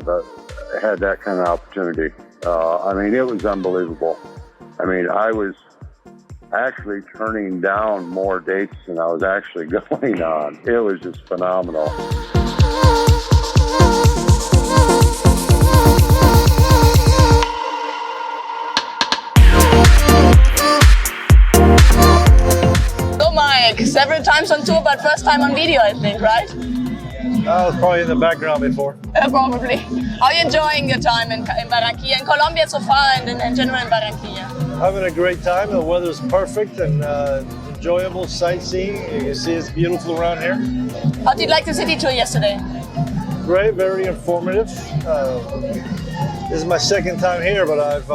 have had that kind of opportunity. I mean, it was unbelievable. I mean, I was actually turning down more dates than I was actually going on. It was just phenomenal. So Mike, several times on tour, but first time on video, I think, right? I was probably in the background before. Probably. How are you enjoying your time in Barranquilla, in Colombia so far, and in general in Barranquilla? Having a great time. The weather's perfect and enjoyable sightseeing. You can see it's beautiful around here. How did you like the city tour yesterday? Great, very informative. This is my second time here, but I've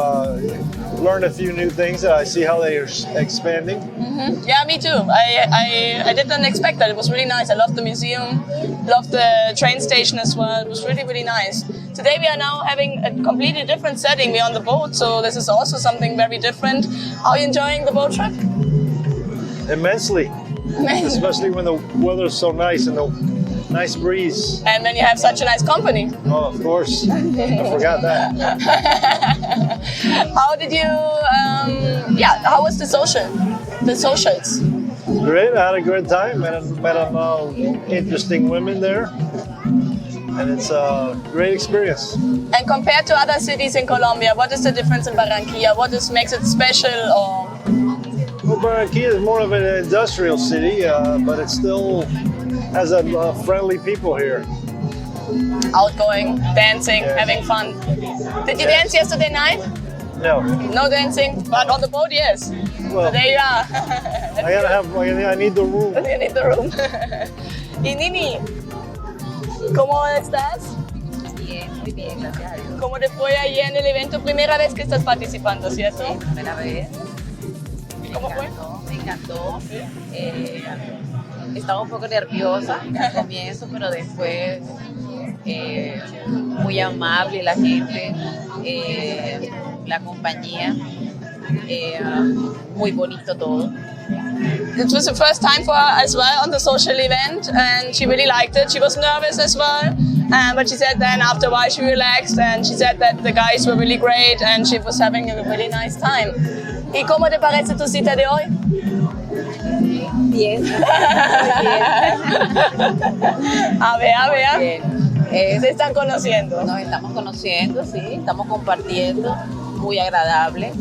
learned a few new things that I see how they are expanding. Mm-hmm. Yeah, me too. I didn't expect that. It was really nice. I loved the museum, loved the train station as well. It was really, really nice. Today we are now having a completely different setting. We're on the boat, so this is also something very different. How are you enjoying the boat trip? Immensely. Especially when the weather's so nice and the nice breeze. And when you have such a nice company. Oh, of course. I forgot that. How did you, how was the socials? Great, I had a great time. Met interesting women there. And it's a great experience. And compared to other cities in Colombia, what is the difference in Barranquilla? What makes it special? Or? Well, Barranquilla is more of an industrial city, but it still has a friendly people here. Outgoing, dancing, yes. Having fun. Did you dance yesterday night? No. No dancing, but on the boat, yes. Well, so there you are. I need the room. You need the room. Y Nini, ¿cómo estás? Bien, muy bien, gracias a Dios. ¿Cómo te fue ayer en el evento? Primera vez que estás participando, ¿cierto? Sí, primera vez. ¿Cómo fue? Me encantó. Estaba un poco nerviosa al comienzo, pero después muy amable la gente, la compañía, muy bonito todo. It was the first time for her as well on the social event, and she really liked it. She was nervous as well, but she said then after a while she relaxed, and she said that the guys were really great and she was having a really nice time. ¿Y cómo te parece tu cita de hoy? Bien. A ver. Bien. ¿Se están conociendo? Nos estamos conociendo, sí, estamos compartiendo, muy agradable.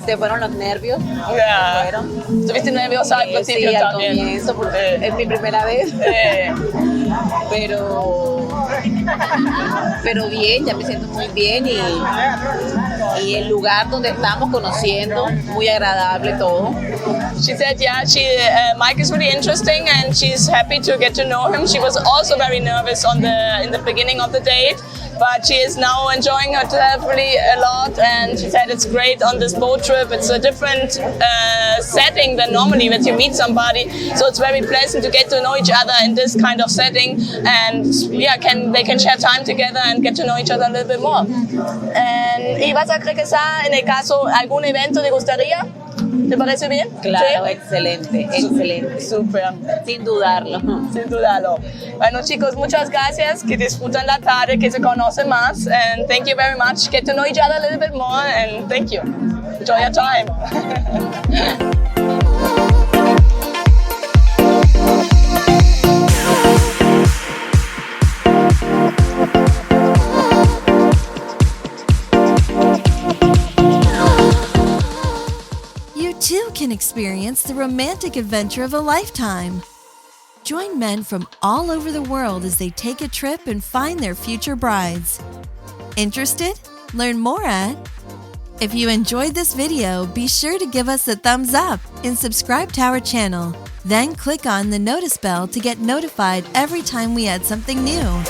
Se fueron los nervios. Yeah. Fueron. ¿Estuviste nerviosa al principio sí, al también? comienzo, porque es mi primera vez. Pero bien, ya me siento muy bien y el lugar donde estamos conociendo, muy agradable todo. She said, Mike is really interesting and she's happy to get to know him. She was also very nervous in the beginning of the date, but she is now enjoying herself really a lot, and she said it's great on this boat trip. It's a different setting than normally when you meet somebody, so it's very pleasant to get to know each other in this kind of setting, and they can share time together and get to know each other a little bit more. ¿Y vas a regresar en el caso algún evento te gustaría? ¿Te parece bien? Claro, ¿sí? excelente. Súper. Sin dudarlo. Sin dudarlo. Bueno, chicos, muchas gracias. Que disfruten la tarde, que se conocen más. And thank you very much. Get to know each other a little bit more. And thank you. Enjoy your time. You can experience the romantic adventure of a lifetime. Join men from all over the world as they take a trip and find their future brides. Interested? Learn more at... If you enjoyed this video, be sure to give us a thumbs up and subscribe to our channel. Then click on the notice bell to get notified every time we add something new.